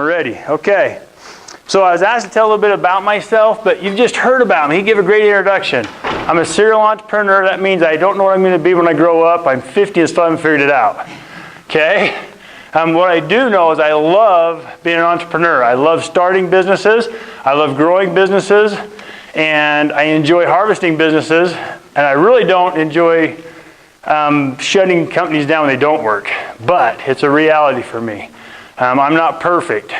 We're ready. Okay. So I was asked to tell a little bit about myself, but you've just heard about me. He gave a great introduction. I'm a serial entrepreneur. That means I don't know what I'm going to be when I grow up. I'm 50 and still haven't figured it out. Okay? What I do know is I love being an entrepreneur. I love starting businesses. I love growing businesses. And I enjoy harvesting businesses. And I really don't enjoy shutting companies down when they don't work. But it's a reality for me. I'm not perfect.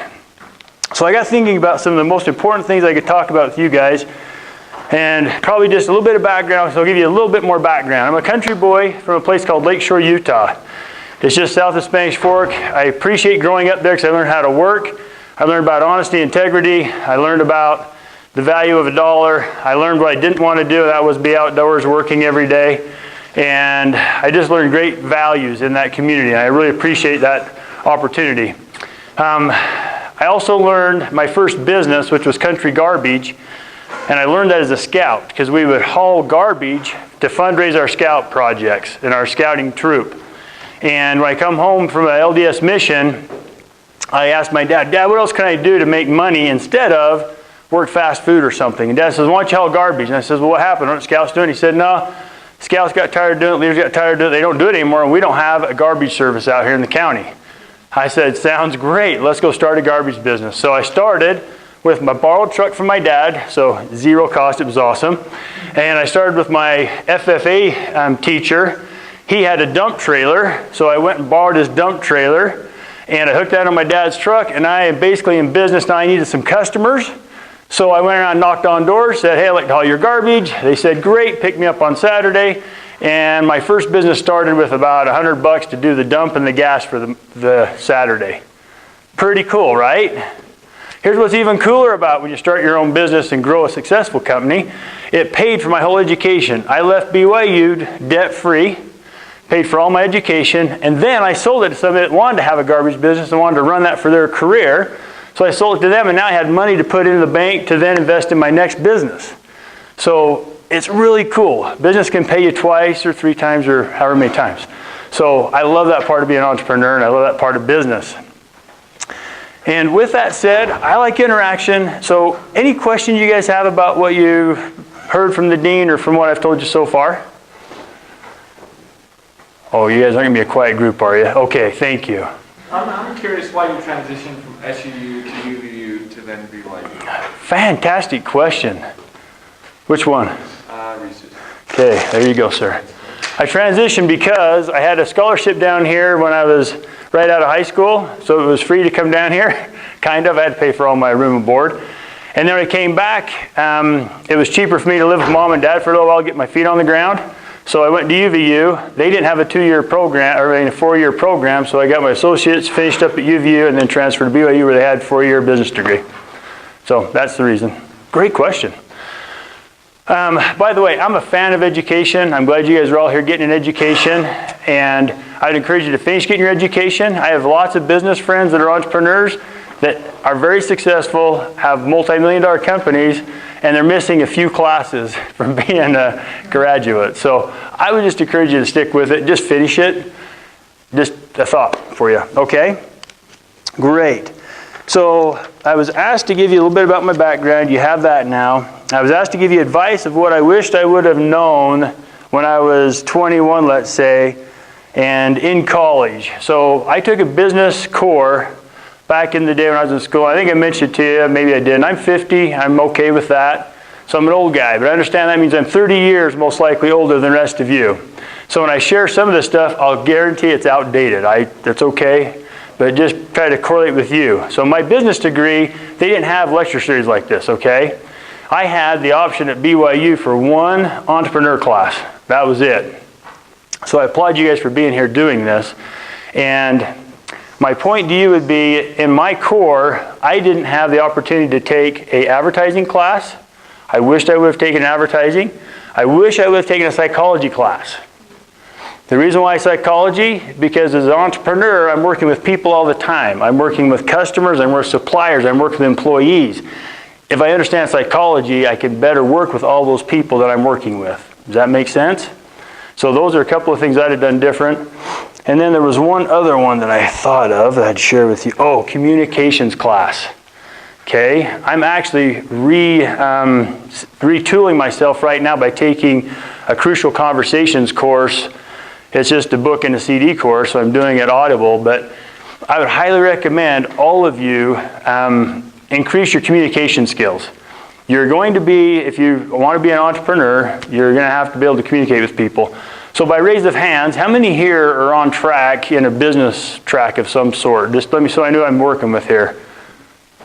So I got thinking about some of the most important things I could talk about with you guys. And probably just a little bit of background, so I'll give you a little bit more background. I'm a country boy from a place called Lakeshore, Utah. It's just south of Spanish Fork. I appreciate growing up there because I learned how to work. I learned about honesty, integrity. I learned about the value of a dollar. I learned what I didn't want to do, that was be outdoors working every day. And I just learned great values in that community. And I really appreciate that opportunity. I also learned my first business, which was country garbage. And I learned that as a scout because we would haul garbage to fundraise our scout projects and our scouting troop. And when I come home from an LDS mission, I asked my dad, "Dad, what else can I do to make money instead of work fast food or something?" And Dad says, "Why don't you haul garbage?" And I says, "Well, what happened? What scouts doing?" He said, "No, scouts got tired of doing it, leaders got tired of doing it. They don't do it anymore, and we don't have a garbage service out here in the county." I said, "Sounds great. Let's go start a garbage business." So I started with my borrowed truck from my dad, so zero cost, it was awesome. And I started with my FFA teacher. He had a dump trailer, so I went and borrowed his dump trailer, and I hooked that on my dad's truck, and I am basically in business now. I needed some customers, so I went around and knocked on doors, said, "Hey, I'd like to haul your garbage." They said, "Great," picked me up on Saturday, and my first business started with about $100 to do the dump and the gas for the Saturday. Pretty cool, right? Here's what's even cooler about when you start your own business and grow a successful company. It paid for my whole education. I left BYU debt-free, paid for all my education, and then I sold it to somebody that wanted to have a garbage business and wanted to run that for their career. So I sold it to them, and now I had money to put into the bank to then invest in my next business. So it's really cool. Business can pay you twice or three times or however many times. So I love that part of being an entrepreneur, and I love that part of business. And with that said, I like interaction. So any questions you guys have about what you heard from the dean or from what I've told you so far? Oh, you guys aren't going to be a quiet group, are you? Okay, thank you. I'm curious why you transitioned from SUU to UVU to then BYU. Fantastic question. Which one? Research. Okay, there you go, sir. I transitioned because I had a scholarship down here when I was right out of high school, so it was free to come down here, kind of. I had to pay for all my room and board. And then when I came back, it was cheaper for me to live with mom and dad for a little while, get my feet on the ground. So I went to UVU. They didn't have a 2-year program, or a 4-year program, so I got my associates, finished up at UVU, and then transferred to BYU where they had a 4-year business degree. So that's the reason. Great question. By the way, I'm a fan of education. I'm glad you guys are all here getting an education, and I'd encourage you to finish getting your education. I have lots of business friends that are entrepreneurs that are very successful, have multi-million-dollar companies, and they're missing a few classes from being a graduate. So I would just encourage you to stick with it. Just finish it. Just a thought for you. Okay? Great. So I was asked to give you a little bit about my background. You have that now. I was asked to give you advice of what I wished I would have known when I was 21, let's say, and in college. So I took a business core back in the day when I was in school. I think I mentioned it to you, maybe I didn't. I'm 50, I'm okay with that. So I'm an old guy, but I understand that means I'm 30 years most likely older than the rest of you. So when I share some of this stuff, I'll guarantee it's outdated. That's okay, but just try to correlate with you. So my business degree, they didn't have lecture series like this, okay? I had the option at BYU for one entrepreneur class. That was it. So I applaud you guys for being here doing this. And my point to you would be, in my core, I didn't have the opportunity to take an advertising class. I wished I would have taken advertising. I wish I would have taken a psychology class. The reason why psychology, because as an entrepreneur, I'm working with people all the time. I'm working with customers, I'm working with suppliers, I'm working with employees. If I understand psychology, I can better work with all those people that I'm working with. Does that make sense? So those are a couple of things I'd have done different. And then there was one other one that I thought of that I'd share with you. Oh, communications class. Okay, I'm actually retooling myself right now by taking a Crucial Conversations course. It's just a book and a CD course, so I'm doing it Audible, but I would highly recommend all of you increase your communication skills. You're going to be, if you want to be an entrepreneur, you're going to have to be able to communicate with people. So by raise of hands, how many here are on track in a business track of some sort? Just let me, so I know I'm working with here.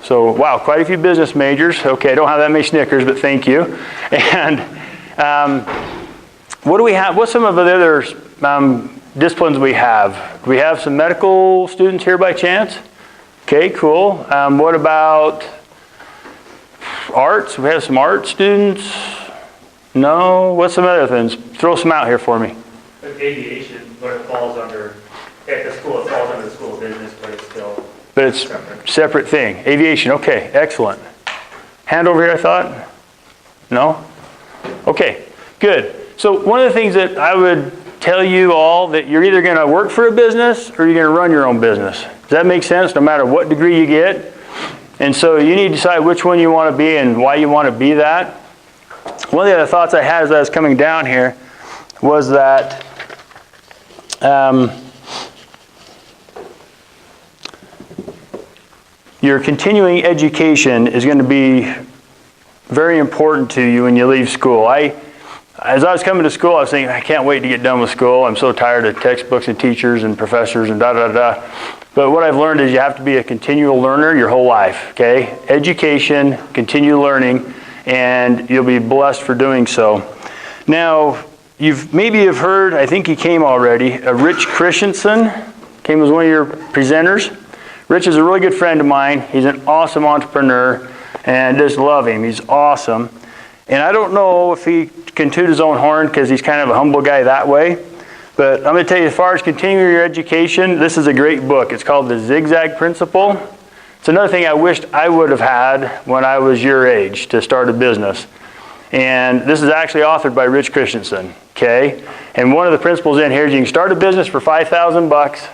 So, wow, quite a few business majors. Okay, I don't have that many Snickers, but thank you. And what do we have? What's some of the other disciplines we have? Do we have some medical students here by chance? Okay, cool. What about arts? We have some art students? No? What's some other things? Throw some out here for me. Aviation, but it falls under, at the school, it falls under the school of business, but it's still... But it's separate thing. Aviation, okay, excellent. Hand over here, I thought? No? Okay, good. So one of the things that I would tell you all that you're either going to work for a business or you're going to run your own business. Does that make sense? No matter what degree you get. And so you need to decide which one you want to be and why you want to be that. One of the other thoughts I had as I was coming down here was that your continuing education is going to be very important to you when you leave school. As I was coming to school, I was thinking, I can't wait to get done with school. I'm so tired of textbooks and teachers and professors and da-da-da. But what I've learned is you have to be a continual learner your whole life, okay? Education, continue learning, and you'll be blessed for doing so. Now, maybe you've heard, I think he came already, Rich Christensen came as one of your presenters. Rich is a really good friend of mine. He's an awesome entrepreneur, and I just love him. He's awesome. And I don't know if he can toot his own horn because he's kind of a humble guy that way. But I'm going to tell you, as far as continuing your education, this is a great book. It's called The Zigzag Principle. It's another thing I wished I would have had when I was your age to start a business. And this is actually authored by Rich Christensen, okay? And one of the principles in here is you can start a business for $5,000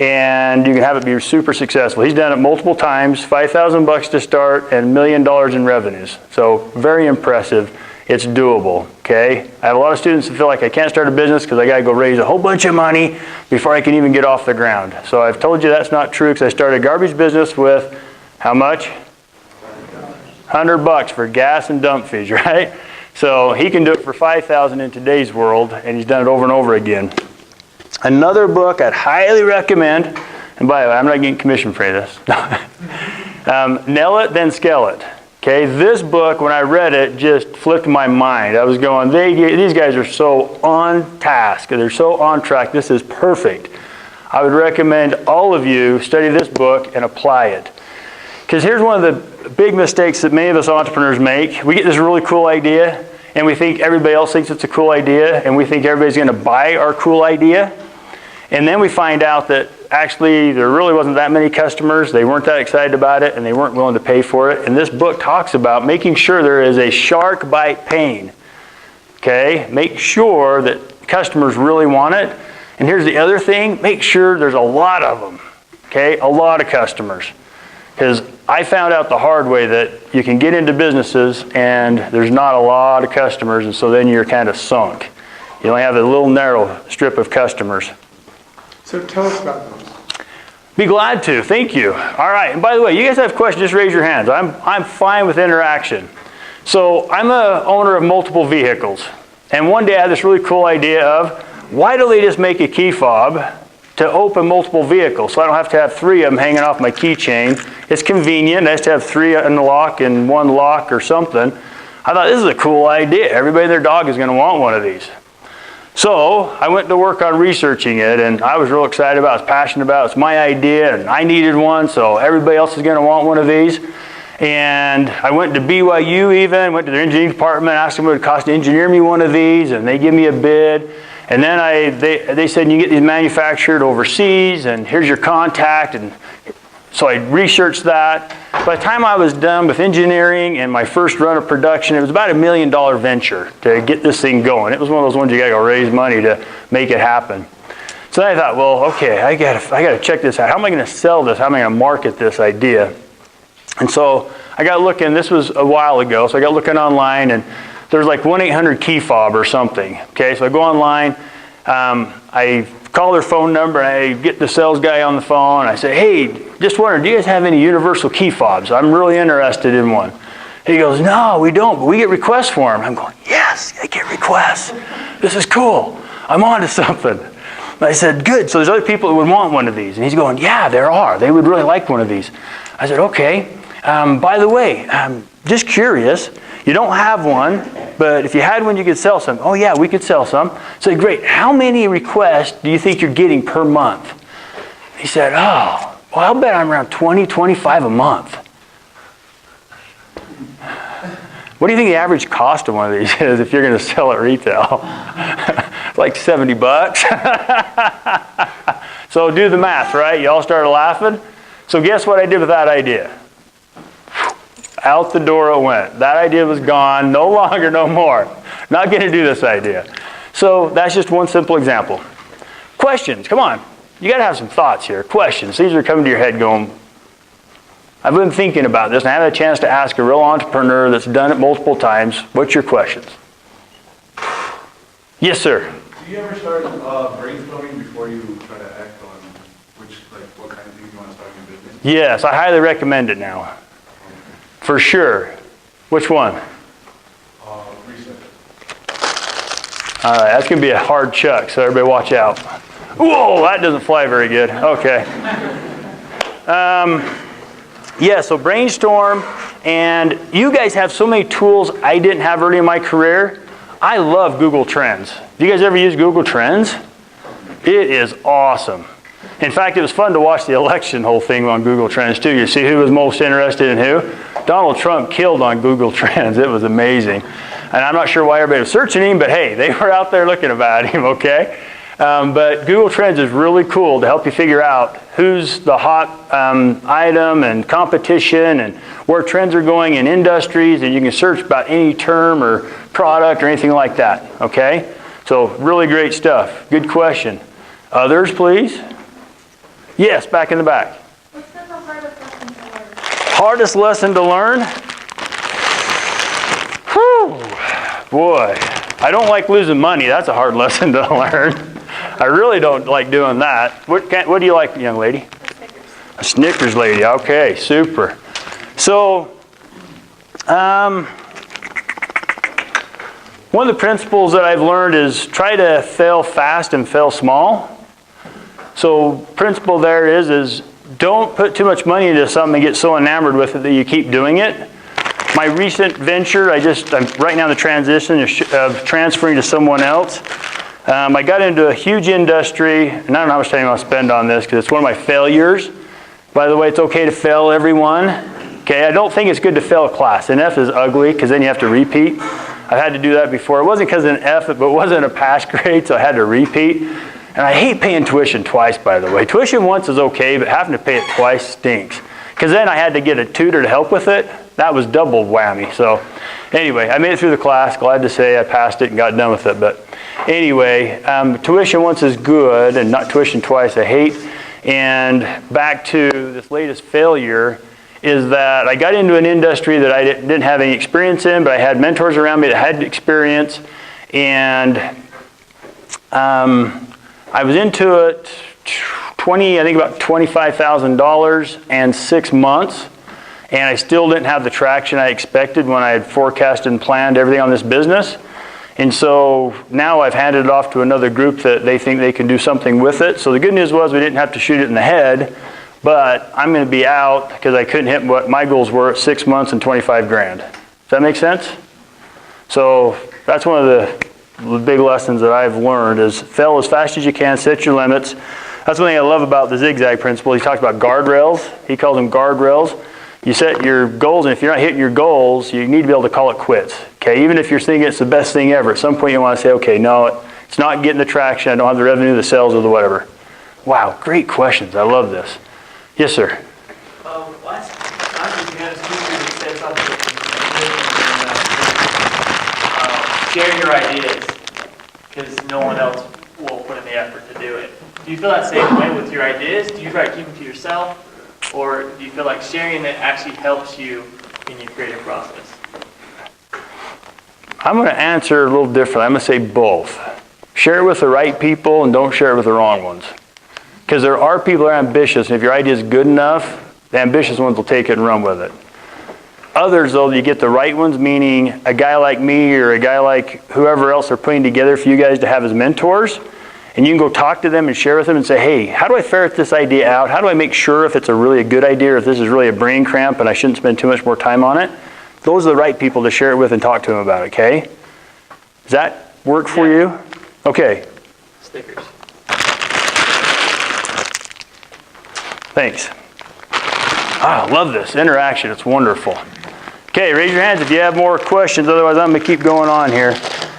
and you can have it be super successful. He's done it multiple times, $5,000 to start and $1 million in revenues. So very impressive. It's doable, okay? I have a lot of students that feel like I can't start a business because I got to go raise a whole bunch of money before I can even get off the ground. So I've told you that's not true because I started a garbage business with how much? $100 for gas and dump fees, right? So he can do it for $5,000 in today's world, and he's done it over and over again. Another book I'd highly recommend, and by the way, I'm not getting commission for this. Nail It, Then Scale It. Okay, this book, when I read it, just flipped my mind. I was going, these guys are so on task. They're so on track. This is perfect. I would recommend all of you study this book and apply it. Because here's one of the big mistakes that many of us entrepreneurs make. We get this really cool idea, and we think everybody else thinks it's a cool idea, and we think everybody's going to buy our cool idea. And then we find out that actually there really wasn't that many customers, they weren't that excited about it, and they weren't willing to pay for it. And this book talks about making sure there is a shark bite pain. Okay? Make sure that customers really want it. And here's the other thing, make sure there's a lot of them. Okay? A lot of customers. Because I found out the hard way that you can get into businesses and there's not a lot of customers, and so then you're kind of sunk. You only have a little narrow strip of customers. So tell us about those. Be glad to. Thank you. All right. And by the way, you guys have questions, just raise your hands. I'm fine with interaction. So I'm the owner of multiple vehicles. And one day I had this really cool idea of, why don't they just make a key fob to open multiple vehicles so I don't have to have 3 of them hanging off my keychain. It's convenient. I just have 3 in the lock and 1 lock or something. I thought, this is a cool idea. Everybody and their dog is going to want one of these. So I went to work on researching it, and I was real excited about it. I was passionate about it. It's my idea, and I needed one, so everybody else is going to want one of these. And I went to BYU even, went to their engineering department, asked them what it would cost to engineer me one of these, and they give me a bid. And then they said, you get these manufactured overseas, and here's your contact. And so I researched that. By the time I was done with engineering and my first run of production, it was about $1 million venture to get this thing going. It was one of those ones you got to go raise money to make it happen. So then I thought, well, okay, I gotta check this out. How am I going to sell this? How am I going to market this idea? And so I got looking. This was a while ago, so I got looking online, and there's like 1-800-KEY-FOB or something. Okay, so I go online. I call their phone number, and I get the sales guy on the phone. And I say, hey, just wondering, do you guys have any universal key fobs? I'm really interested in one. He goes, no, we don't, but we get requests for them. I'm going, yes, I get requests. This is cool. I'm on to something. And I said, good, so there's other people that would want one of these. And he's going, yeah, there are. They would really like one of these. I said, okay. By the way, I'm just curious. You don't have one, but if you had one, you could sell some. Oh, yeah, we could sell some. I said, great. How many requests do you think you're getting per month? He said, oh, well, I'll bet I'm around 20, 25 a month. What do you think the average cost of one of these is if you're going to sell at retail? Like $70. So do the math, right? You all started laughing. So guess what I did with that idea? Out the door it went. That idea was gone. No longer, no more. Not going to do this idea. So that's just one simple example. Questions. Come on. You got to have some thoughts here. Questions. These are coming to your head going, I've been thinking about this, and I had a chance to ask a real entrepreneur that's done it multiple times. What's your questions? Yes, sir. Do you ever start brainstorming before you try to act on what kind of things you want to start in your business? Yes, I highly recommend it now. For sure. Which one? Research. All right, that's going to be a hard chuck, so everybody watch out. Whoa, that doesn't fly very good. Okay. Yeah, so brainstorm, and you guys have so many tools I didn't have early in my career. I love Google Trends. Do you guys ever use Google Trends? It is awesome. In fact, it was fun to watch the election whole thing on Google Trends too. You see who was most interested in who? Donald Trump killed on Google Trends. It was amazing. And I'm not sure why everybody was searching him, but hey, they were out there looking about him, okay? But Google Trends is really cool to help you figure out who's the hot item and competition and where trends are going in industries, and you can search about any term or product or anything like that, okay? So really great stuff. Good question. Others, please? Yes, back in the back. What's the hardest lesson to learn? Hardest lesson to learn? Whew, boy, I don't like losing money. That's a hard lesson to learn. I really don't like doing that. What do you like, young lady? A Snickers lady. Okay, super. So, one of the principles that I've learned is try to fail fast and fail small. So, principle there is don't put too much money into something and get so enamored with it that you keep doing it. My recent venture, I'm right now in the transition of transferring to someone else. I got into a huge industry, and I don't know how much time I'll spend on this because it's one of my failures. By the way, it's okay to fail, everyone. Okay, I don't think it's good to fail a class. An F is ugly because then you have to repeat. I've had to do that before. It wasn't because of an F, but it wasn't a pass grade, so I had to repeat. And I hate paying tuition twice, by the way. Tuition once is okay, but having to pay it twice stinks. Because then I had to get a tutor to help with it. That was double whammy. So anyway, I made it through the class. Glad to say I passed it and got done with it. But anyway, tuition once is good, and not tuition twice I hate. And back to this latest failure is that I got into an industry that I didn't have any experience in, but I had mentors around me that had experience. And I was into it about $25,000 and 6 months, and I still didn't have the traction I expected when I had forecasted and planned everything on this business. And so now I've handed it off to another group that they think they can do something with it. So the good news was we didn't have to shoot it in the head, but I'm going to be out because I couldn't hit what my goals were at 6 months and 25 grand. Does that make sense? So that's one of the big lessons that I've learned is fail as fast as you can, set your limits. That's one thing I love about the zigzag principle. He talks about guardrails. He calls them guardrails. You set your goals, and if you're not hitting your goals, you need to be able to call it quits. Okay, even if you're thinking it's the best thing ever, at some point you want to say, okay, no, it's not getting the traction. I don't have the revenue, the sales, or the whatever. Wow, great questions. I love this. Yes, sir. Last time you had a speaker that said something, share your ideas, because no one else will put in the effort to do it. Do you feel that same way with your ideas? Do you try to keep them to yourself? Or do you feel like sharing it actually helps you in your creative process? I'm going to answer a little different. I'm going to say both. Share it with the right people and don't share it with the wrong ones. Because there are people that are ambitious, and if your idea is good enough, the ambitious ones will take it and run with it. Others, though, you get the right ones, meaning a guy like me or a guy like whoever else are putting together for you guys to have as mentors, and you can go talk to them and share with them and say, hey, how do I ferret this idea out? How do I make sure if it's really a good idea or if this is really a brain cramp and I shouldn't spend too much more time on it? Those are the right people to share it with and talk to them about it, okay? Does that work for you? Okay. Stickers. Thanks. I love this interaction. It's wonderful. Okay, raise your hands if you have more questions. Otherwise, I'm going to keep going on here.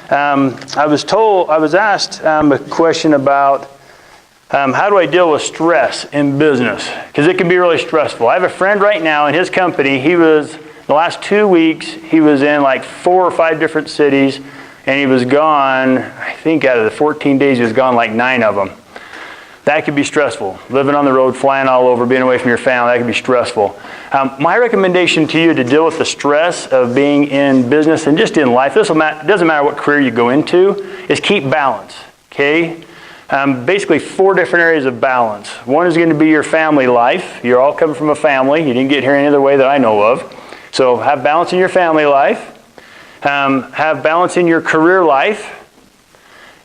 I was asked a question about how do I deal with stress in business? Because it can be really stressful. I have a friend right now in his company. The last 2 weeks, he was in like 4 or 5 different cities, and he was gone, I think out of the 14 days, he was gone like 9 of them. That could be stressful. Living on the road, flying all over, being away from your family, that can be stressful. My recommendation to you to deal with the stress of being in business and just in life, it doesn't matter what career you go into, is keep balance, okay? Basically 4 different areas of balance. One is going to be your family life. You're all coming from a family. You didn't get here any other way that I know of. So have balance in your family life. Have balance in your career life.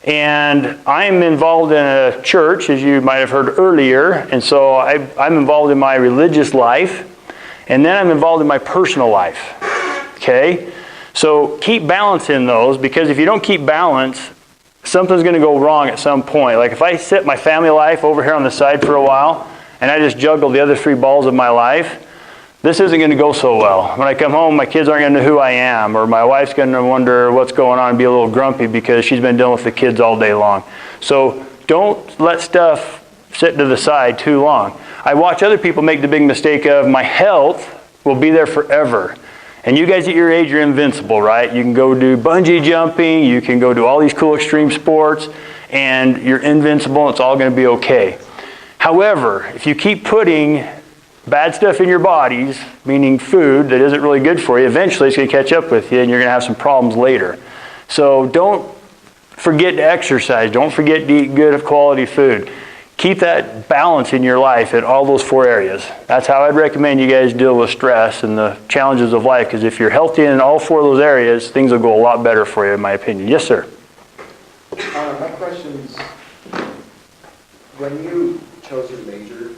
And I'm involved in a church, as you might have heard earlier, and so I'm involved in my religious life, and then I'm involved in my personal life, okay? So keep balance in those, because if you don't keep balance, something's going to go wrong at some point. Like if I sit my family life over here on the side for a while, and I just juggle the other 3 balls of my life, this isn't going to go so well. When I come home, my kids aren't going to know who I am, or my wife's going to wonder what's going on and be a little grumpy because she's been dealing with the kids all day long. So don't let stuff sit to the side too long. I watch other people make the big mistake of, my health will be there forever. And you guys at your age, you're invincible, right? You can go do bungee jumping, you can go do all these cool extreme sports, and you're invincible, and it's all going to be okay. However, if you keep putting bad stuff in your bodies, meaning food that isn't really good for you, eventually it's going to catch up with you and you're going to have some problems later. So don't forget to exercise. Don't forget to eat good quality food. Keep that balance in your life in all those 4 areas. That's how I'd recommend you guys deal with stress and the challenges of life, because if you're healthy in all 4 of those areas, things will go a lot better for you, in my opinion. Yes, sir? My question is, when you chose your major,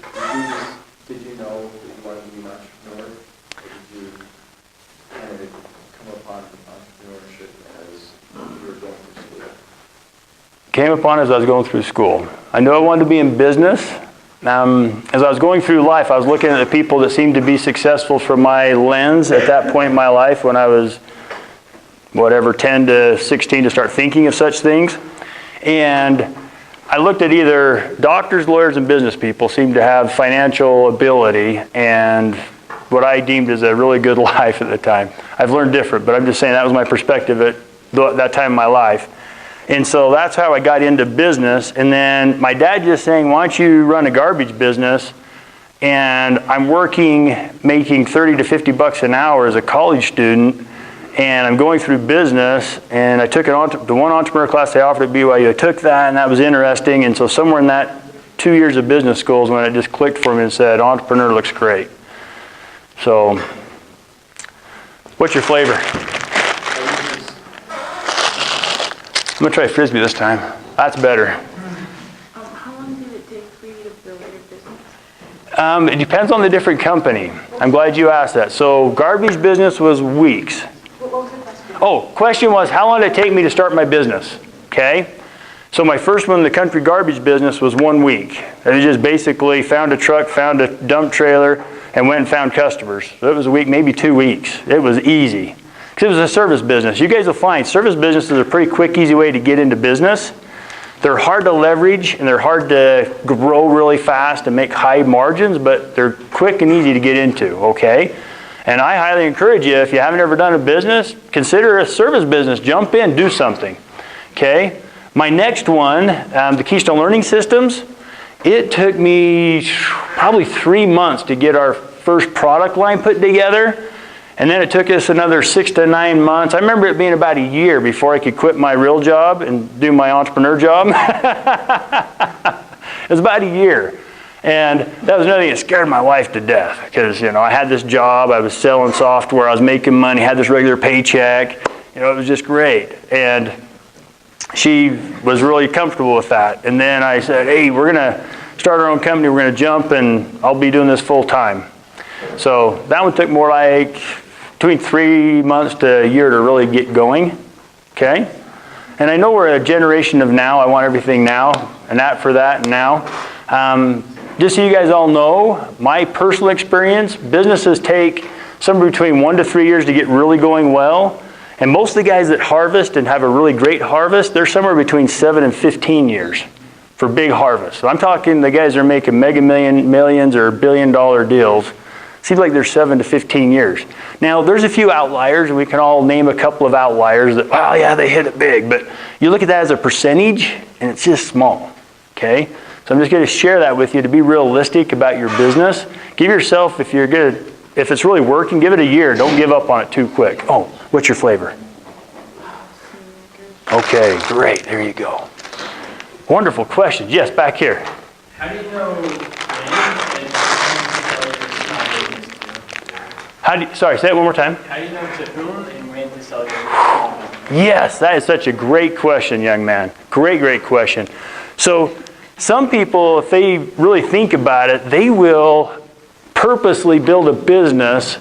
did you know that you wanted to be an entrepreneur? Or did you kind of come upon entrepreneurship as you were going through school? Came upon as I was going through school. I knew I wanted to be in business. As I was going through life, I was looking at the people that seemed to be successful from my lens at that point in my life when I was, 10 to 16 to start thinking of such things. And I looked at either doctors, lawyers, and business people seemed to have financial ability and what I deemed as a really good life at the time. I've learned different, but I'm just saying that was my perspective at that time in my life. And so that's how I got into business. And then my dad just saying, why don't you run a garbage business? And I'm making 30 to 50 bucks an hour as a college student. And I'm going through business, and I took the one entrepreneur class they offered at BYU. I took that, and that was interesting. And so somewhere in that 2 years of business school is when it just clicked for me and said, entrepreneur looks great. So, what's your flavor? I'm going to try Frisbee this time. That's better. How long did it take for you to build your business? It depends on the different company. I'm glad you asked that. So, garbage business was weeks. What was the question? Oh, question was, how long did it take me to start my business? Okay. So my first one, the country garbage business, was 1 week. I just basically found a truck, found a dump trailer, and went and found customers. So it was a week, maybe 2 weeks. It was easy. Because it was a service business. You guys will find service businesses are a pretty quick, easy way to get into business. They're hard to leverage, and they're hard to grow really fast and make high margins, but they're quick and easy to get into, okay? And I highly encourage you, if you haven't ever done a business, consider a service business. Jump in, do something, okay? My next one, the Keystone Learning Systems, it took me probably 3 months to get our first product line put together. And then it took us another 6 to 9 months. I remember it being about a year before I could quit my real job and do my entrepreneur job. It was about a year. And that was another thing that scared my wife to death because, I had this job, I was selling software, I was making money, had this regular paycheck. It was just great. And she was really comfortable with that. And then I said, hey, we're going to start our own company, we're going to jump, and I'll be doing this full time. So that one took more like between 3 months to a year to really get going, okay? And I know we're a generation of now. I want everything now, and that for that and now. Just so you guys all know, my personal experience, businesses take somewhere between 1 to 3 years to get really going well. And most of the guys that harvest and have a really great harvest, they're somewhere between 7 and 15 years for big harvests. So I'm talking the guys that are making mega millions or billion-dollar deals. Seems like they're 7 to 15 years. Now, there's a few outliers, and we can all name a couple of outliers that, well, yeah, they hit it big. But you look at that as a percentage, and it's just small, okay? So I'm just going to share that with you to be realistic about your business. Give yourself, if it's really working, give it a year. Don't give up on it too quick. Oh, what's your flavor? Okay, great. There you go. Wonderful questions. Yes, back here. How do you know when and Sorry, say it one more time. how do you know to whom and when to sell your business? Yes, that is such a great question, young man. Great question. So some people, if they really think about it, they will purposely build a business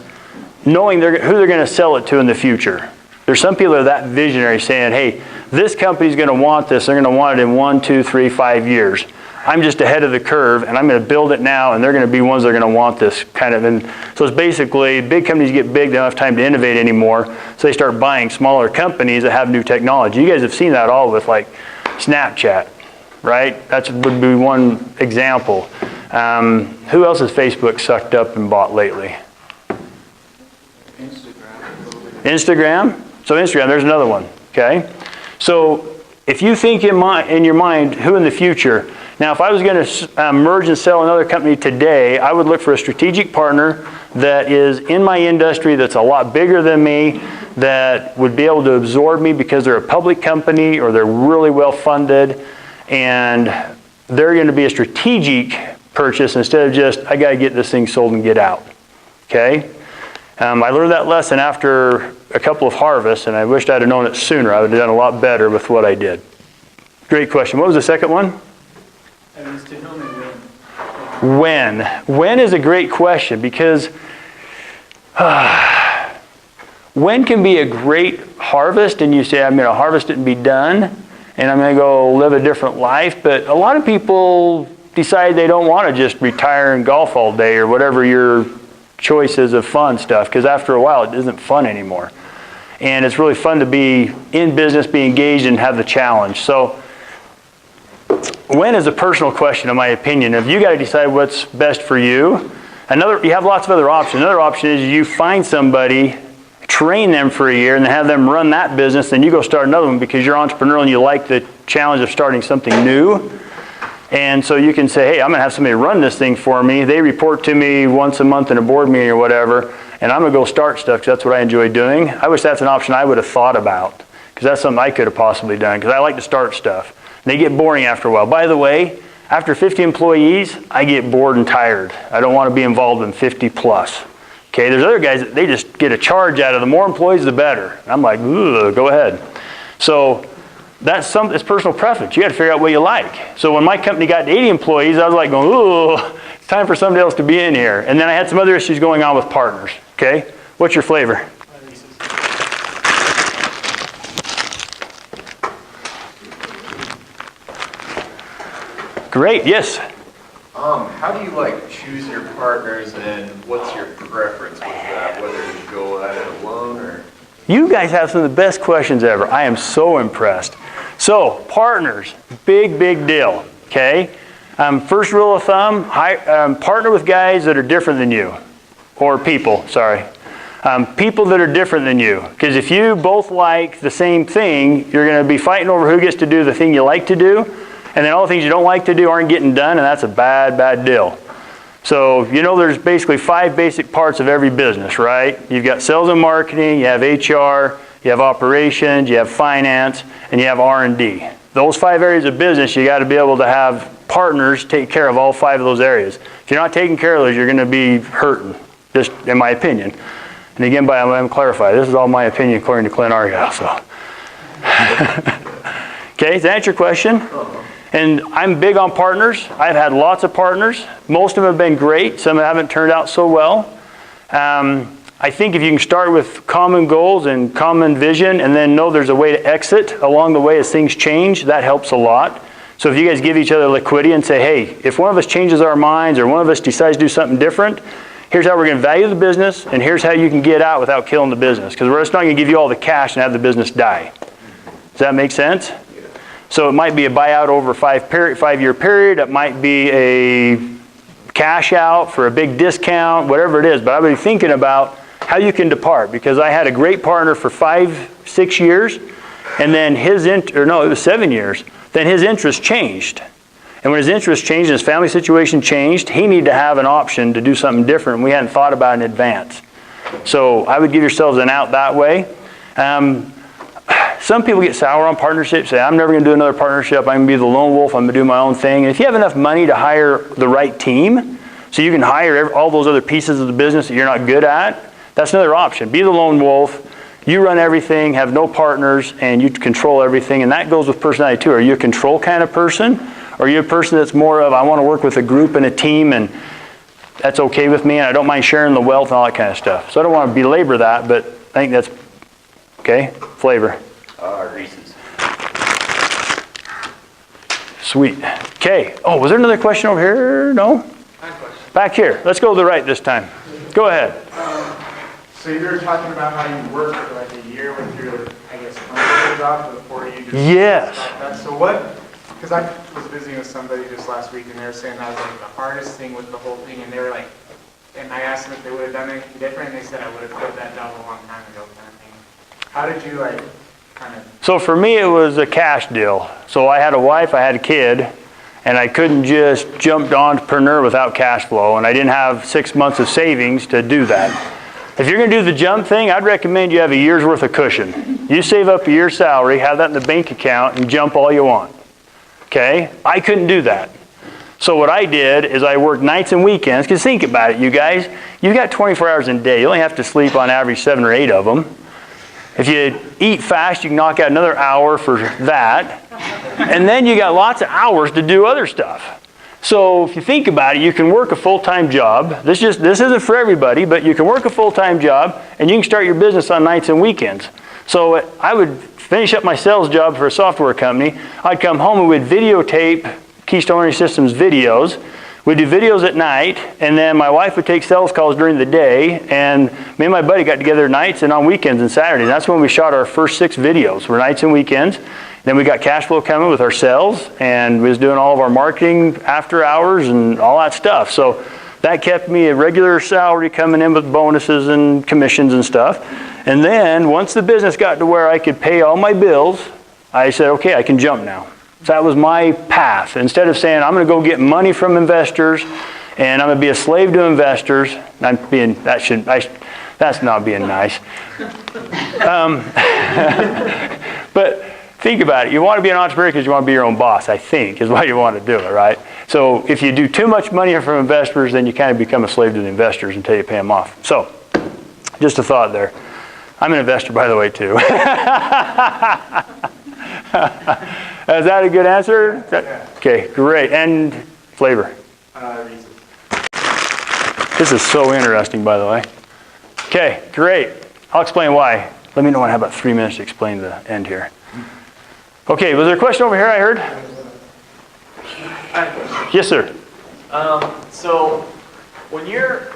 knowing who they're going to sell it to in the future. There's some people that are that visionary saying, hey, this company's going to want this. They're going to want it in 1, 2, 3, 5 years. I'm just ahead of the curve, and I'm going to build it now, and they're going to be ones that are going to want this kind of. And so it's basically, big companies get big, they don't have time to innovate anymore, so they start buying smaller companies that have new technology. You guys have seen that all with like Snapchat, right? That would be one example. Who else has Facebook sucked up and bought lately? Instagram? So Instagram, there's another one, okay? So if you think in your mind, who in the future? Now, if I was going to merge and sell another company today, I would look for a strategic partner that is in my industry that's a lot bigger than me, that would be able to absorb me because they're a public company or they're really well funded, and they're going to be a strategic purchase instead of just, I got to get this thing sold and get out, okay? I learned that lesson after a couple of harvests, and I wished I'd have known it sooner. I would have done a lot better with what I did. Great question. What was the second one? And it's to whom and when. When is a great question because when can be a great harvest, and you say, I'm going to harvest it and be done, and I'm going to go live a different life. But a lot of people decide they don't want to just retire and golf all day or whatever your choices of fun stuff, because after a while it isn't fun anymore. And it's really fun to be in business, be engaged, and have the challenge. So when is a personal question, in my opinion. If you got to decide what's best for you, you have lots of other options. Another option is you find somebody, train them for a year, and then have them run that business. Then you go start another one because you're entrepreneurial and you like the challenge of starting something new. And so you can say, hey, I'm going to have somebody run this thing for me. They report to me once a month in a board meeting or whatever, and I'm going to go start stuff because that's what I enjoy doing. I wish that's an option I would have thought about because that's something I could have possibly done because I like to start stuff. And they get boring after a while. By the way, after 50 employees, I get bored and tired. I don't want to be involved in 50 plus. Okay, there's other guys that they just get a charge out of the more employees, the better. And I'm like, ooh, go ahead. So it's personal preference. You got to figure out what you like. So when my company got to 80 employees, I was like going, ooh, it's time for somebody else to be in here. And then I had some other issues going on with partners. Okay, what's your flavor? Great, yes. How do you choose your partners, and what's your preference with that, whether you go at it alone or? You guys have some of the best questions ever. I am so impressed. So, partners, big deal, okay? First rule of thumb, partner with guys that are different than you, or people, sorry. People that are different than you. Because if you both like the same thing, you're going to be fighting over who gets to do the thing you like to do, and then all the things you don't like to do aren't getting done, and that's a bad, bad deal. So you know there's basically 5 basic parts of every business, right? You've got sales and marketing, you have HR, you have operations, you have finance, and you have R&D. Those 5 areas of business, you got to be able to have partners take care of all 5 of those areas. If you're not taking care of those, you're going to be hurting, just in my opinion. And again, I'm going to clarify, this is all my opinion according to Clint Argyle. So. Okay, does that answer your question? And I'm big on partners. I've had lots of partners. Most of them have been great. Some haven't turned out so well. I think if you can start with common goals and common vision and then know there's a way to exit along the way as things change, that helps a lot. So if you guys give each other liquidity and say, hey, if one of us changes our minds or one of us decides to do something different, here's how we're going to value the business and here's how you can get out without killing the business. Because we're just not going to give you all the cash and have the business die. Does that make sense? So it might be a buyout over a 5-year period. It might be a cash out for a big discount, whatever it is. But I would be thinking about how you can depart. Because I had a great partner for 5-6 years. And then it was 7 years. Then his interest changed. And when his interest changed and his family situation changed, he needed to have an option to do something different. And we hadn't thought about it in advance. So I would give yourselves an out that way. Some people get sour on partnerships, say, I'm never going to do another partnership. I'm going to be the lone wolf. I'm going to do my own thing. And if you have enough money to hire the right team, so you can hire all those other pieces of the business that you're not good at, that's another option. Be the lone wolf. You run everything, have no partners, and you control everything. And that goes with personality too. Are you a control kind of person? Or are you a person that's more of, I want to work with a group and a team, and that's okay with me, and I don't mind sharing the wealth and all that kind of stuff. So I don't want to belabor that, but I think that's okay. Flavor. Reese's. Sweet. Okay. Oh, was there another question over here? No? Back here. Let's go to the right this time. Go ahead. So you were talking about how you worked for like a year with your, I guess, clinical job before you just Yes. stopped that. So what, because I was visiting with somebody just last week and they were saying that was like the hardest thing with the whole thing, and they were like, and I asked them if they would have done anything different, and they said I would have quit that job a long time ago kind of thing. How did you like kind of... So for me, it was a cash deal. So I had a wife, I had a kid, and I couldn't just jump to entrepreneur without cash flow, and I didn't have 6 months of savings to do that. If you're going to do the jump thing, I'd recommend you have a year's worth of cushion. You save up a year's salary, have that in the bank account, and jump all you want. Okay? I couldn't do that. So what I did is I worked nights and weekends, because think about it, you guys. You've got 24 hours in a day. You only have to sleep on average 7 or 8 of them. If you eat fast, you can knock out another hour for that. And then you got lots of hours to do other stuff. So if you think about it, you can work a full-time job. This isn't for everybody, but you can work a full-time job, and you can start your business on nights and weekends. So I would finish up my sales job for a software company. I'd come home and we'd videotape Keystone Energy Systems videos. We'd do videos at night, and then my wife would take sales calls during the day, and me and my buddy got together nights and on weekends and Saturdays. That's when we shot our first 6 videos, were nights and weekends. Then we got cash flow coming with our sales, and we was doing all of our marketing after hours and all that stuff. So that kept me a regular salary coming in with bonuses and commissions and stuff. And then once the business got to where I could pay all my bills, I said, okay, I can jump now. So that was my path. Instead of saying, I'm going to go get money from investors and I'm going to be a slave to investors. That's not being nice. But think about it. You want to be an entrepreneur because you want to be your own boss, I think, is why you want to do it, right? So if you do too much money from investors, then you kind of become a slave to the investors until you pay them off. So just a thought there. I'm an investor, by the way, too. Is that a good answer? Okay, great. And flavor? Reese's. This is so interesting, by the way. Okay, great. I'll explain why. Let me know when I have about 3 minutes to explain the end here. Okay, was there a question over here I heard? Yes, sir. So when you're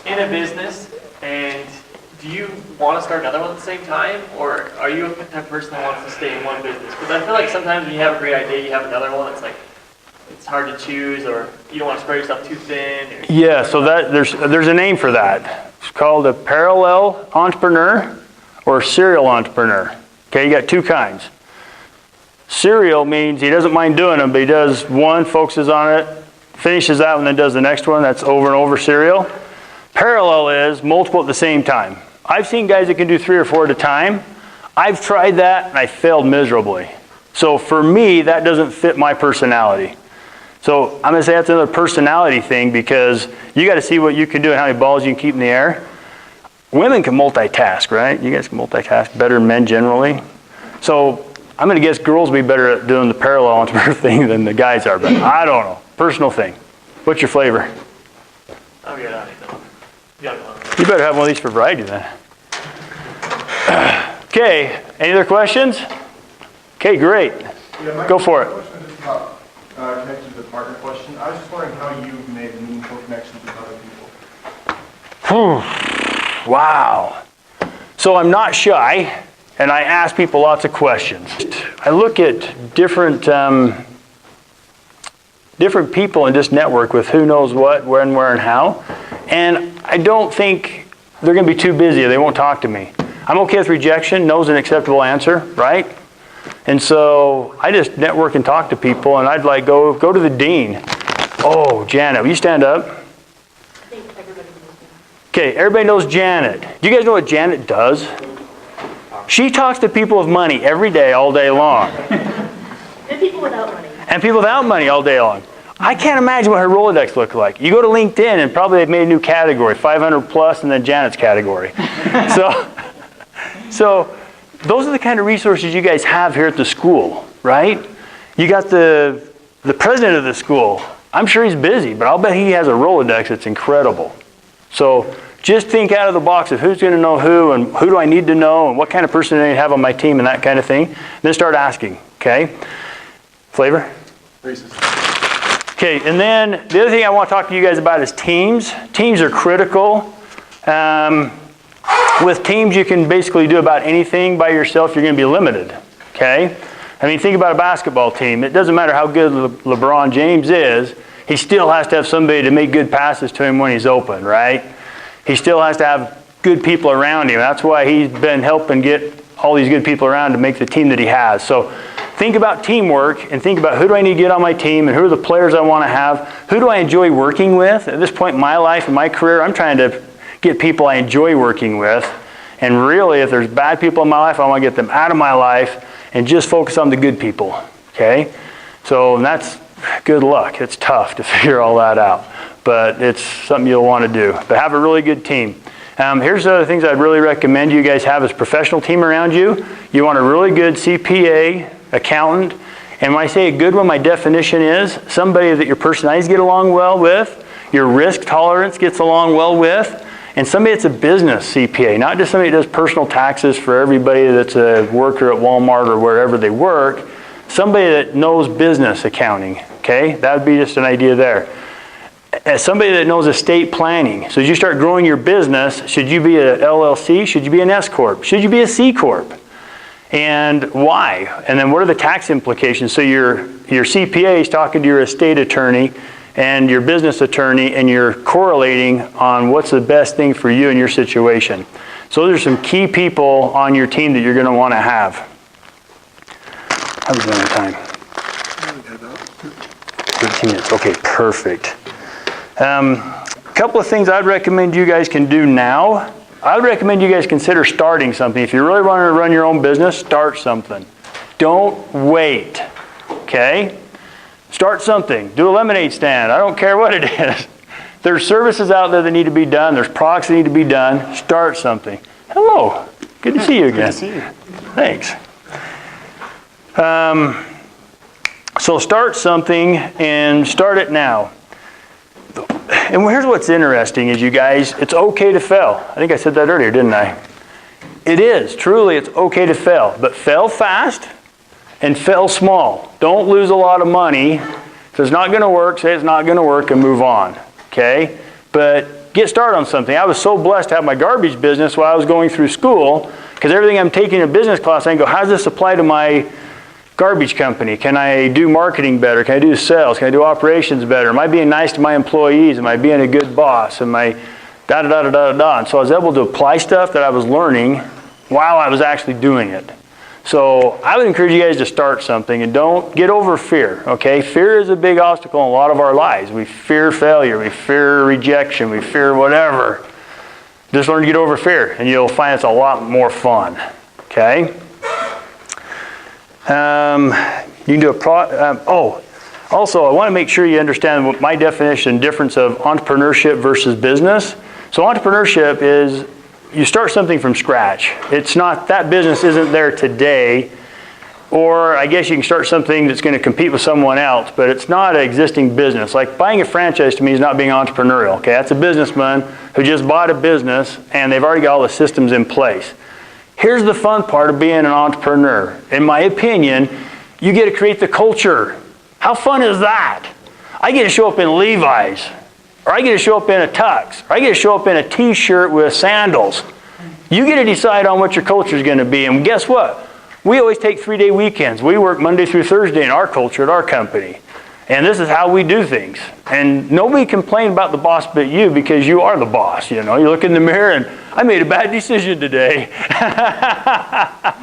in a business, and do you want to start another one at the same time, or are you a type of person that wants to stay in one business? Because I feel like sometimes when you have a great idea, you have another one that's like, it's hard to choose, or you don't want to spread yourself too thin. Yeah, so that there's a name for that. called a parallel entrepreneur or serial entrepreneur. Okay, you got two kinds. Serial means he doesn't mind doing them, but he does one, focuses on it, finishes that one, then does the next one. That's over and over serial. Parallel is multiple at the same time. I've seen guys that can do 3 or 4 at a time. I've tried that and I failed miserably. So for me, that doesn't fit my personality. So I'm going to say that's another personality thing, because you got to see what you can do and how many balls you can keep in the air. Women can multitask, right? You guys can multitask better than men generally. So I'm going to guess girls will be better at doing the parallel entrepreneur thing than the guys are, but I don't know. Personal thing. What's your flavor? I'm good on it though. You better have one of these for variety then. Okay, any other questions? Okay, great. Go for it. Question is about connected to the partner question. I was just wondering how you've made meaningful connections with other people. Wow. So I'm not shy, and I ask people lots of questions. I look at different people and just network with who knows what, when, where, and how. And I don't think they're going to be too busy or they won't talk to me. I'm okay with rejection. No's an acceptable answer, right? And so I just network and talk to people, and I'd like go to the dean. Oh, Janet, will you stand up? Okay, everybody knows Janet. Do you guys know what Janet does? She talks to people with money every day, all day long. And people without money. And people without money all day long. I can't imagine what her Rolodex looked like. You go to LinkedIn and probably they've made a new category, 500 plus, and then Janet's category. So those are the kind of resources you guys have here at the school, right? You got the president of the school. I'm sure he's busy, but I'll bet he has a Rolodex that's incredible. So just think out of the box of who's going to know who, and who do I need to know, and what kind of person do I need to have on my team, and that kind of thing. And then start asking, okay? Flavor? Racist. Okay, and then the other thing I want to talk to you guys about is teams. Teams are critical. With teams, you can basically do about anything. By yourself, you're going to be limited, okay? I mean, think about a basketball team. It doesn't matter how good LeBron James is, he still has to have somebody to make good passes to him when he's open, right? He still has to have good people around him. That's why he's been helping get all these good people around to make the team that he has. So think about teamwork and think about who do I need to get on my team and who are the players I want to have. Who do I enjoy working with? At this point in my life and my career, I'm trying to get people I enjoy working with. And really, if there's bad people in my life, I want to get them out of my life and just focus on the good people, okay? So that's good luck. It's tough to figure all that out, but it's something you'll want to do. But have a really good team. Here's the other things I'd really recommend you guys have as professional team around you. You want a really good CPA, accountant, and when I say a good one, my definition is somebody that your personalities get along well with, your risk tolerance gets along well with, and somebody that's a business CPA, not just somebody that does personal taxes for everybody that's a worker at Walmart or wherever they work, somebody that knows business accounting, okay? That would be just an idea there. As somebody that knows estate planning, so as you start growing your business, should you be an LLC? Should you be an S Corp? Should you be a C Corp? And why? And then what are the tax implications? So your CPA is talking to your estate attorney and your business attorney, and you're correlating on what's the best thing for you in your situation. So those are some key people on your team that you're going to want to have. How are we doing on time? 13 minutes. Okay, perfect. A couple of things I'd recommend you guys can do now. I'd recommend you guys consider starting something. If you really want to run your own business, start something. Don't wait, okay? Start something. Do a lemonade stand. I don't care what it is. There's services out there that need to be done. There's products that need to be done. Start something. Hello. Good to see you again. Good to see you. Thanks. So start something and start it now. And here's what's interesting is, you guys, it's okay to fail. I think I said that earlier, didn't I? It is. Truly, it's okay to fail. But fail fast and fail small. Don't lose a lot of money. If it's not going to work, say it's not going to work and move on. Okay? But get started on something. I was so blessed to have my garbage business while I was going through school, because everything I'm taking in business class, I can go, how does this apply to my garbage company? Can I do marketing better? Can I do sales? Can I do operations better? Am I being nice to my employees? Am I being a good boss? Am I da da da da da da. And so I was able to apply stuff that I was learning while I was actually doing it. So I would encourage you guys to start something and don't get over fear, okay? Fear is a big obstacle in a lot of our lives. We fear failure, we fear rejection, we fear whatever. Just learn to get over fear and you'll find it's a lot more fun, okay? You can do also I want to make sure you understand what my definition and difference of entrepreneurship versus business. So entrepreneurship is you start something from scratch. It's not, that business isn't there today, or I guess you can start something that's going to compete with someone else, but it's not an existing business. Like buying a franchise to me is not being entrepreneurial, okay? That's a businessman who just bought a business and they've already got all the systems in place. Here's the fun part of being an entrepreneur. In my opinion, you get to create the culture. How fun is that? I get to show up in Levi's, or I get to show up in a tux, or I get to show up in a t-shirt with sandals. You get to decide on what your culture is going to be. And guess what? We always take 3-day weekends. We work Monday through Thursday in our culture at our company. And this is how we do things. And nobody complains about the boss but you, because you are the boss. You know, you look in the mirror and I made a bad decision today. I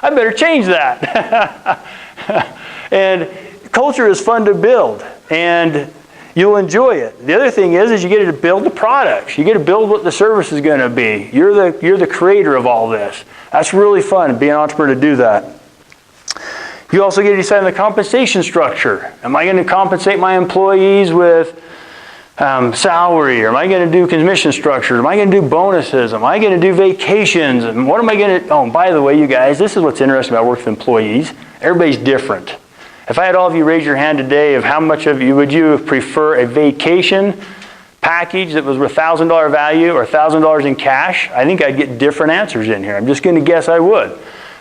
better change that. And culture is fun to build, and you'll enjoy it. The other thing is you get to build the products. You get to build what the service is going to be. You're the creator of all this. That's really fun, being an entrepreneur, to do that. You also get to decide on the compensation structure. Am I going to compensate my employees with salary? Or am I going to do commission structure? Am I going to do bonuses? Am I going to do vacations? And what am I going to... Oh, and by the way, you guys, this is what's interesting about working with employees. Everybody's different. If I had all of you raise your hand today of how much of you would you prefer a vacation package that was worth $1,000 value or $1,000 in cash, I think I'd get different answers in here. I'm just going to guess I would.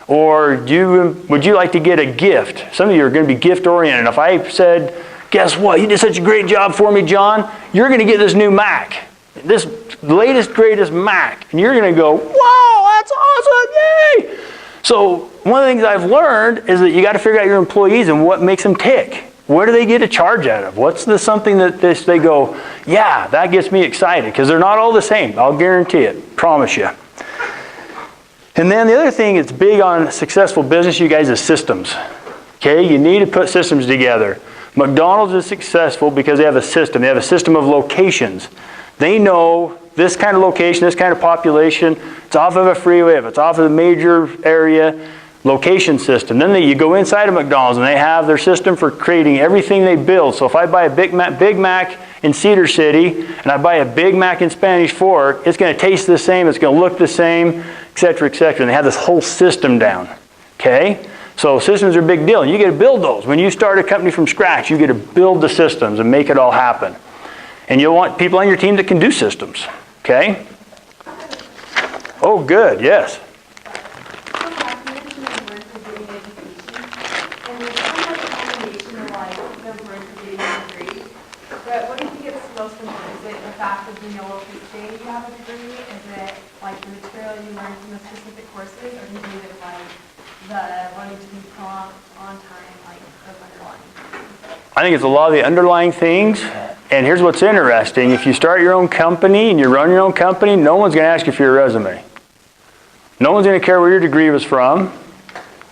Or would you like to get a gift? Some of you are going to be gift oriented. If I said, guess what, you did such a great job for me, John, you're going to get this new Mac, this latest, greatest Mac. And you're going to go, wow, that's awesome, yay! So one of the things I've learned is that you got to figure out your employees and what makes them tick. What do they get a charge out of? What's the something that they go, yeah, that gets me excited? Because they're not all the same. I'll guarantee it. Promise you. And then the other thing that's big on successful business, you guys, is systems. Okay, you need to put systems together. McDonald's is successful because they have a system. They have a system of locations. They know this kind of location, this kind of population, it's off of a freeway, if it's off of a major area, location system. Then you go inside of McDonald's and they have their system for creating everything they build. So if I buy a Big Mac in Cedar City and I buy a Big Mac in Spanish Fork, it's going to taste the same, it's going to look the same, etc., etc. And they have this whole system down. Okay? So systems are a big deal. And you get to build those. When you start a company from scratch, you get to build the systems and make it all happen. And you'll want people on your team that can do systems. Okay? Oh, good. Yes. But what do you think is most important? Is it the fact that you know each day you have a degree? Is it like the material you learned from the specific courses? Or do you think it's like the wanting to be prompt, on time, like those underlying things? I think it's a lot of the underlying things. And here's what's interesting. If you start your own company and you run your own company, no one's going to ask you for your resume. No one's going to care where your degree was from,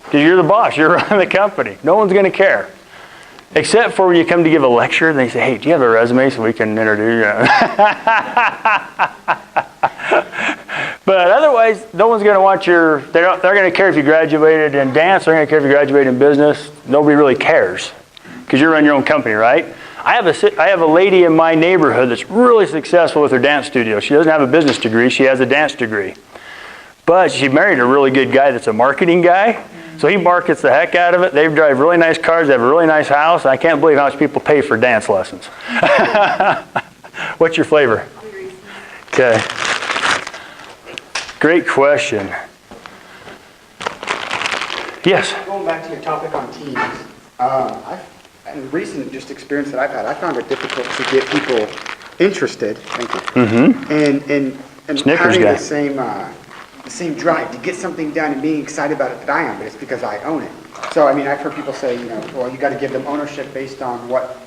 because you're the boss. You're running the company. No one's going to care. Except for when you come to give a lecture and they say, hey, do you have a resume so we can introduce you? But otherwise, no one's going to want they're going to care if you graduated in dance, they're going to care if you graduated in business. Nobody really cares, because you're running your own company, right? I have a lady in my neighborhood that's really successful with her dance studio. She doesn't have a business degree, she has a dance degree. But she married a really good guy that's a marketing guy. So he markets the heck out of it. They drive really nice cars. They have a really nice house. I can't believe how much people pay for dance lessons. What's your flavor? Okay. Great question. Yes? Going back to your topic on teams, in recent just experience that I've had, I found it difficult to get people interested. Thank you. Mm-hmm. And having the same drive to get something done and being excited about it that I am, but it's because I own it. So, I mean, I've heard people say, well, you got to give them ownership based on what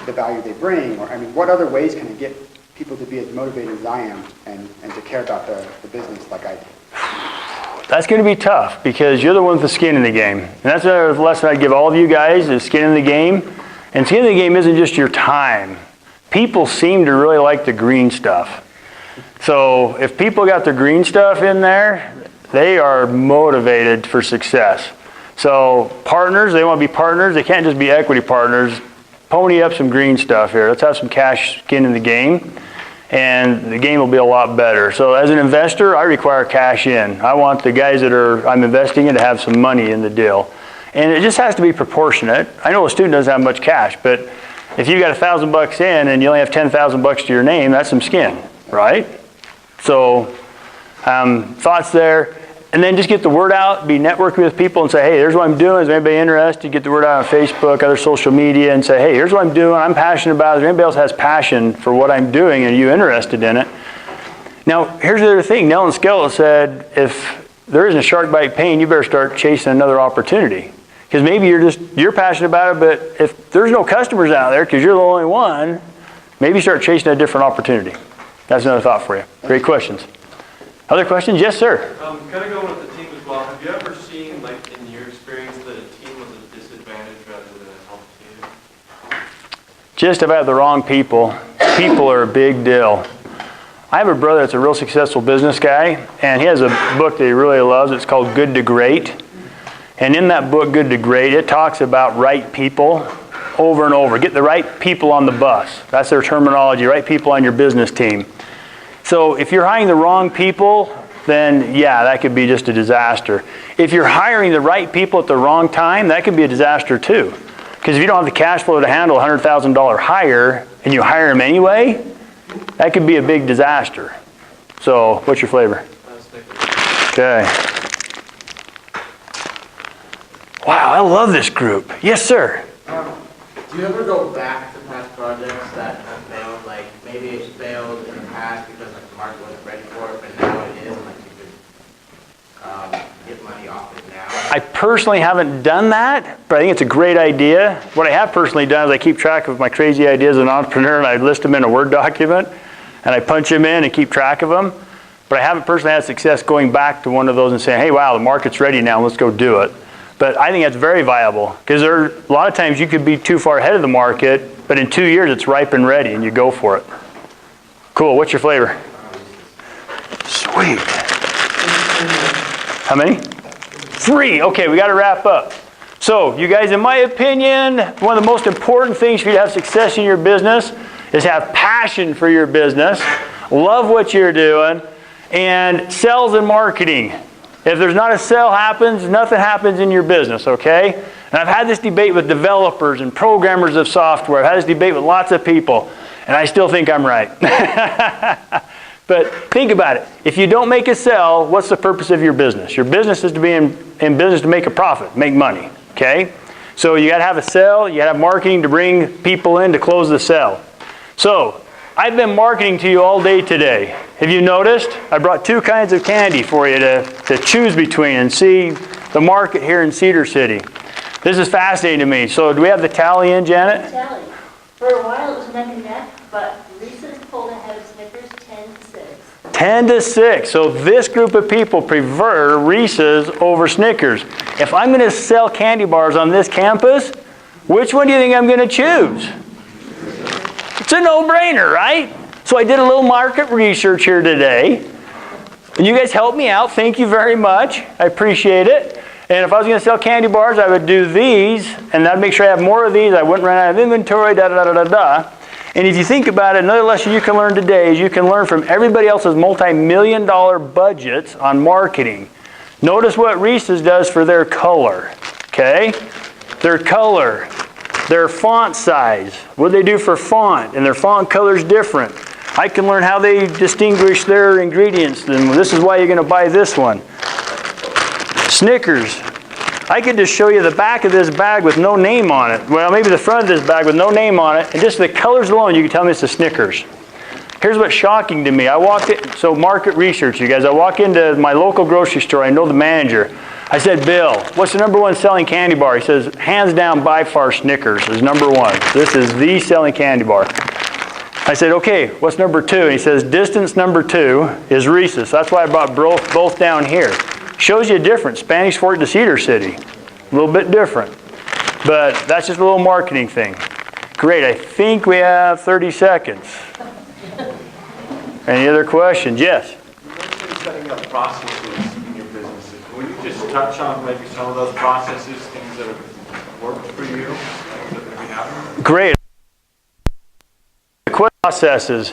the value they bring, or, I mean, what other ways can I get people to be as motivated as I am and to care about the business like I do? That's going to be tough because you're the one with the skin in the game. And that's another lesson I'd give all of you guys is skin in the game. And skin in the game isn't just your time. People seem to really like the green stuff. So if people got the green stuff in there, they are motivated for success. So partners, they want to be partners. They can't just be equity partners. Pony up some green stuff here. Let's have some cash skin in the game. And the game will be a lot better. So as an investor, I require cash in. I want the guys that I'm investing in to have some money in the deal. And it just has to be proportionate. I know a student doesn't have much cash, but if you got $1,000 in and you only have $10,000 to your name, that's some skin, right? So thoughts there. And then just get the word out, be networking with people and say, hey, here's what I'm doing. Is anybody interested? Get the word out on Facebook, other social media, and say, hey, here's what I'm doing. I'm passionate about it. If anybody else has passion for what I'm doing and are you interested in it? Now, here's the other thing. Nell and Skeleton said, if there isn't a shark bite pain, you better start chasing another opportunity. Because maybe you're passionate about it, but if there's no customers out there because you're the only one, maybe start chasing a different opportunity. That's another thought for you. Great questions. Other questions? Yes, sir. Kind of going with the team as well. Have you ever seen, like in your experience, that a team was a disadvantage rather than a help team? Just about the wrong people. People are a big deal. I have a brother that's a real successful business guy, and he has a book that he really loves. It's called Good to Great. And in that book, Good to Great, it talks about right people over and over. Get the right people on the bus. That's their terminology, right people on your business team. So if you're hiring the wrong people, then yeah, that could be just a disaster. If you're hiring the right people at the wrong time, that could be a disaster too. Because if you don't have the cash flow to handle a $100,000 hire and you hire them anyway, that could be a big disaster. So what's your flavor? Okay. Wow, I love this group. Yes, sir. Do you ever go back to past projects that have failed? Like maybe it's failed in the past because like the market wasn't ready for it, but now it is, and like you could get money off it now. I personally haven't done that, but I think it's a great idea. What I have personally done is I keep track of my crazy ideas as an entrepreneur, and I list them in a Word document, and I punch them in and keep track of them. But I haven't personally had success going back to one of those and saying, hey, wow, the market's ready now, let's go do it. But I think that's very viable because a lot of times you could be too far ahead of the market, but in 2 years it's ripe and ready and you go for it. Cool. What's your flavor? Sweet. How many? 3. Okay, we got to wrap up. So you guys, in my opinion, one of the most important things for you to have success in your business is have passion for your business, love what you're doing, and sales and marketing. If there's not a sale happens, nothing happens in your business, okay? And I've had this debate with developers and programmers of software. I've had this debate with lots of people, and I still think I'm right. But think about it. If you don't make a sale, what's the purpose of your business? Your business is to be in business to make a profit, make money, okay? So you got to have a sale, you got to have marketing to bring people in to close the sale. So I've been marketing to you all day today. Have you noticed? I brought 2 kinds of candy for you to choose between and see the market here in Cedar City. This is fascinating to me. So do we have the tally in, Janet? Tally. For a while it was neck and neck, but Reese's pulled ahead of Snickers 10-6. 10-6. So this group of people prefer Reese's over Snickers. If I'm going to sell candy bars on this campus, which one do you think I'm going to choose? It's a no-brainer, right? So I did a little market research here today. And you guys helped me out. Thank you very much. I appreciate it. And if I was going to sell candy bars, I would do these. And I'd make sure I have more of these. I wouldn't run out of inventory, da-da-da-da-da. And if you think about it, another lesson you can learn today is you can learn from everybody else's multi-million-dollar budgets on marketing. Notice what Reese's does for their color. Okay? Their color. Their font size, what do they do for font, and their font color is different. I can learn how they distinguish their ingredients, and this is why you're going to buy this one. Snickers. I could just show you the back of this bag with no name on it. Well, maybe the front of this bag with no name on it, and just the colors alone, you can tell me it's a Snickers. Here's what's shocking to me. So market research, you guys. I walk into my local grocery store. I know the manager. I said, Bill, what's the number 1 selling candy bar? He says, hands down, by far, Snickers is number 1. This is the selling candy bar. I said, okay, what's number 2? And he says, distance number 2 is recess. That's why I brought both down here. Shows you a difference. Spanish Fork to Cedar City. A little bit different. But that's just a little marketing thing. Great, I think we have 30 seconds. Any other questions? Yes? You mentioned setting up processes in your businesses. Will you just touch on maybe some of those processes, things that have worked for you, things that maybe haven't? Great. Processes.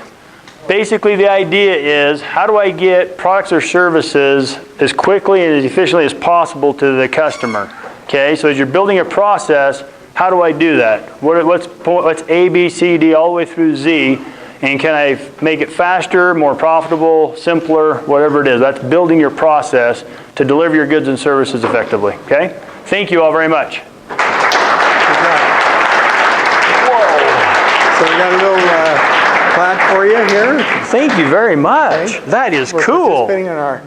Basically, the idea is, how do I get products or services as quickly and as efficiently as possible to the customer? Okay, so as you're building a process, how do I do that? What's A, B, C, D, all the way through Z, and can I make it faster, more profitable, simpler, whatever it is? That's building your process to deliver your goods and services effectively. Okay? Thank you all very much. So we got a little plaque for you here. Thank you very much. That is cool. Participating in our